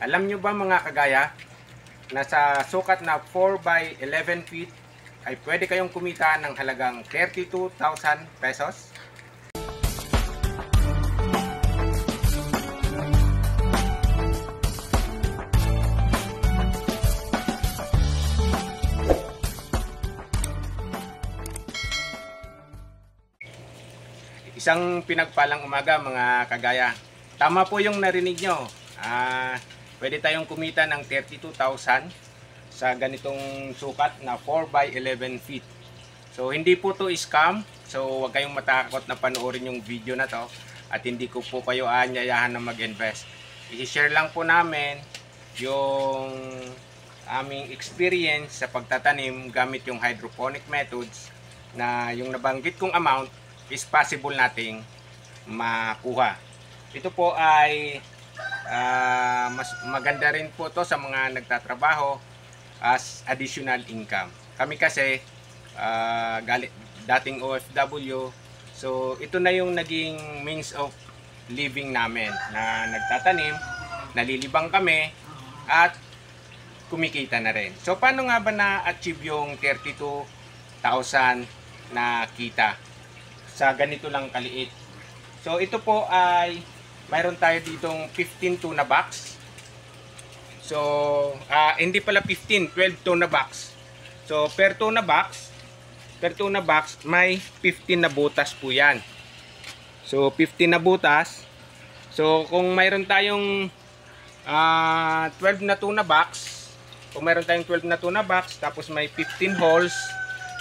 Alam nyo ba mga kagaya, na sa sukat na 4 by 11 feet ay pwede kayong kumita ng halagang 32,000 pesos? Isang pinagpalang umaga mga kagaya. Tama po yung narinig nyo. Pwede tayong kumita ng 32,000 sa ganitong sukat na 4 by 11 feet. So hindi po to scam. So huwag kayong matakot na panoorin yung video na to. At hindi ko po kayo aanyayahan na mag-invest. I-share lang po namin yung aming experience sa pagtatanim gamit yung hydroponic methods na yung nabanggit kong amount is possible nating makuha. Ito po ay mas maganda rin po to sa mga nagtatrabaho as additional income. Kami kasi dating OFW, so ito na yung naging means of living namin, na nagtatanim, nalilibang kami at kumikita na rin. So paano nga ba na-achieve yung 32,000 na kita sa ganito lang kaliit? So ito po ay mayroon tayo ditong 15 tuna box. So hindi pala 15, 12 tuna box. So per tuna box may 15 na butas po yan. So 15 na butas. So kung mayroon tayong 12 na tuna box, tapos may 15 holes,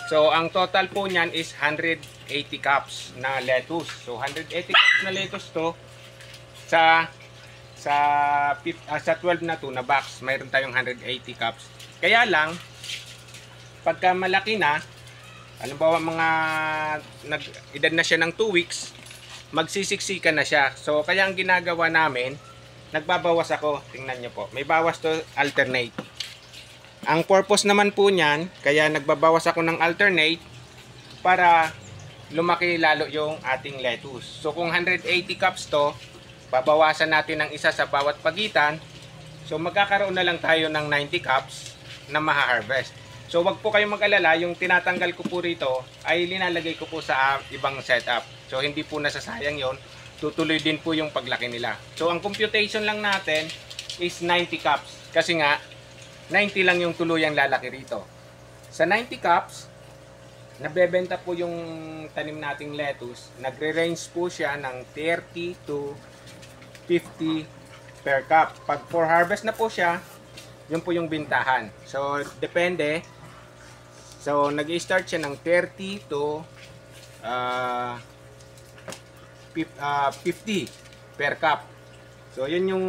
so ang total po niyan is 180 cups na lettuce. So 180 cups na lettuce to sa 12 na tuna box. Mayroon tayong 180 cups. Kaya lang pagka malaki na, halimbawa mga edad na siya ng 2 weeks, magsisiksikan na siya. So kaya ang ginagawa namin, nagbabawas ako. Tingnan nyo po, may bawas to alternate. Ang purpose naman po niyan, kaya nagbabawas ako ng alternate para lumaki lalo yung ating lettuce. So kung 180 cups to, babawasan natin ng isa sa bawat pagitan. So magkakaroon na lang tayo ng 90 cups na maha-harvest. So wag po kayong mag-alala, yung tinatanggal ko po rito ay linalagay ko po sa ibang setup. So hindi po nasasayang yon, tutuloy din po yung paglaki nila. So ang computation lang natin is 90 cups. Kasi nga 90 lang yung tuluyang lalaki rito. Sa 90 cups, nabebenta po yung tanim nating lettuce. Nagre-range po siya ng 30 to 50 per cup. Pag for harvest na po siya, yun po yung bintahan. So depende. So nag-i-start siya ng 30 to 50 per cup. So yun yung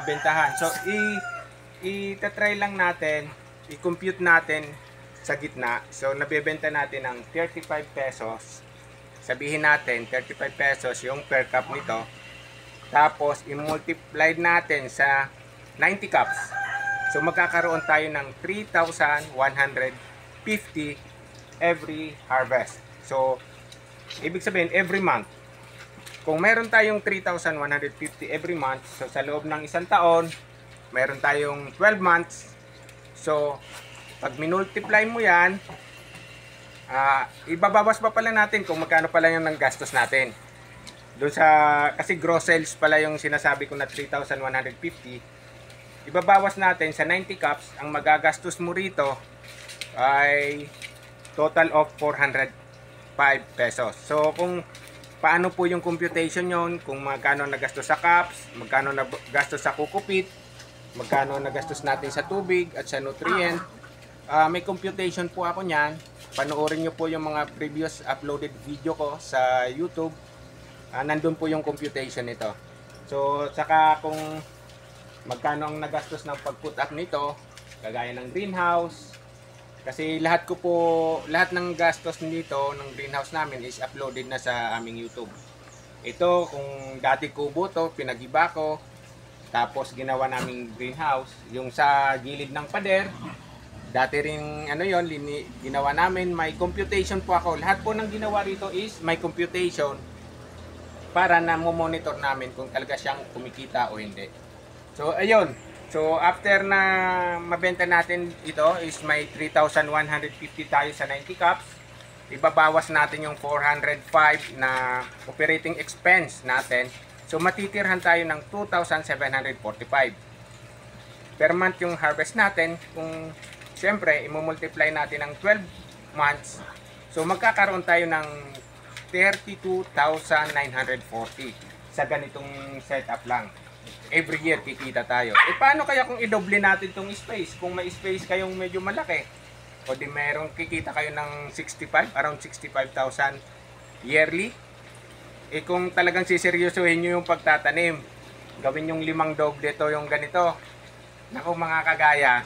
bentahan. So i-try lang natin, i-compute natin sa gitna. So nabebenta natin ng 35 pesos. Sabihin natin 35 pesos yung per cup nito. Tapos i-multiply natin sa 90 cups. So magkakaroon tayo ng 3,150 every harvest. So ibig sabihin every month. Kung meron tayong 3,150 every month, so sa loob ng isang taon, meron tayong 12 months. So pag minultiply mo yan, ibabawas pa pala natin kung magkano pala yung nanggastos natin. Doon sa, kasi gross sales pala yung sinasabi ko na 3,150. Ibabawas natin sa 90 cups, ang magagastos mo rito ay total of 405 pesos. So kung paano po yung computation yon, kung magkano nagastos sa cups, magkano nagastos sa kukupit, magkano nagastos natin sa tubig at sa nutrient, may computation po ako niyan. Panoorin nyo po yung mga previous uploaded video ko sa YouTube. Nandun po yung computation nito. So saka kung magkano ang nagastos ng pag-put up nito, kagaya ng greenhouse, kasi lahat ng gastos nito ng greenhouse namin is uploaded na sa aming YouTube. Ito, kung dati kubo to, pinag-iba ko, tapos ginawa naming greenhouse. Yung sa gilid ng pader, dati rin ginawa namin, may computation po ako. Lahat po ng ginawa rito is may computation para na monitor namin kung talaga siyang kumikita o hindi. So ayun. So after na mabenta natin ito is may 3,150 tayo sa 90 cups. Ibabawas natin yung 405 na operating expense natin. So matitirhan tayo ng 2,745 per month yung harvest natin. Kung siyempre i-multiply natin ng 12 months, so magkakaroon tayo ng 32,940 sa ganitong setup lang. Every year kikita tayo. Paano kaya kung i-double natin tong space? Kung may space kayong medyo malaki, o di merong kikita kayo ng 65, around 65,000 yearly. Kung talagang siseryosohin nyo yung pagtatanim, gawin yung 5 doble to yung ganito. Naku mga kagaya,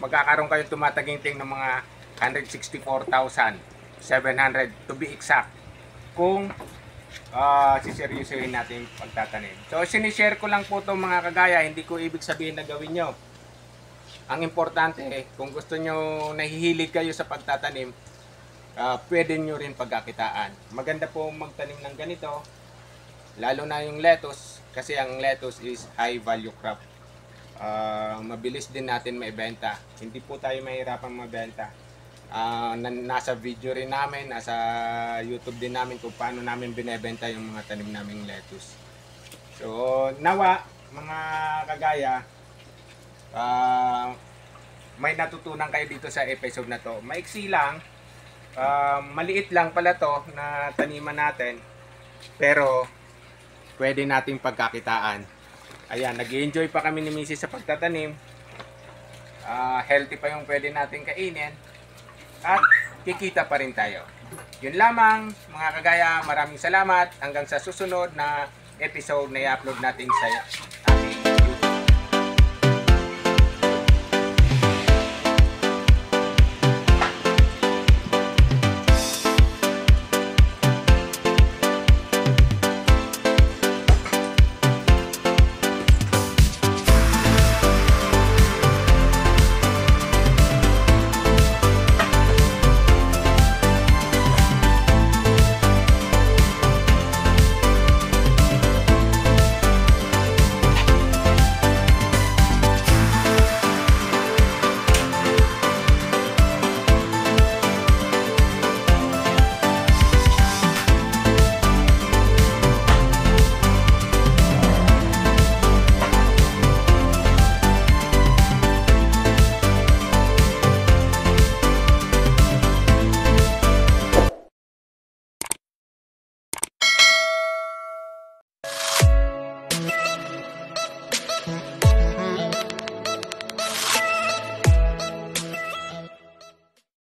magkakaroon kayong tumataginting ng mga 164,700 to be exact. Kung siseryosohin natin yung pagtatanim. So, sinishare ko lang po itong mga kagaya. Hindi ko ibig sabihin na gawin nyo. Ang importante, kung gusto nyo, nahihilig kayo sa pagtatanim, pwede nyo rin pagkakitaan. Maganda po magtanim ng ganito, lalo na yung lettuce, kasi ang lettuce is high value crop. Mabilis din natin maibenta. Hindi po tayo mahirapang mabenta. Nasa video rin namin, nasa YouTube din namin kung paano namin binebenta yung mga tanim naming lettuce. So, nawa, mga kagaya, may natutunan kayo dito sa episode na to. Maiksi lang, maliit lang pala to na taniman natin, pero pwede nating pagkakitaan. Ayan, nag-enjoy pa kami ni Mrs. sa pagtatanim. Healthy pa yung pwede nating kainin. At kikita pa rin tayo. Yun lamang mga kagaya, maraming salamat hanggang sa susunod na episode na i-upload natin sa ating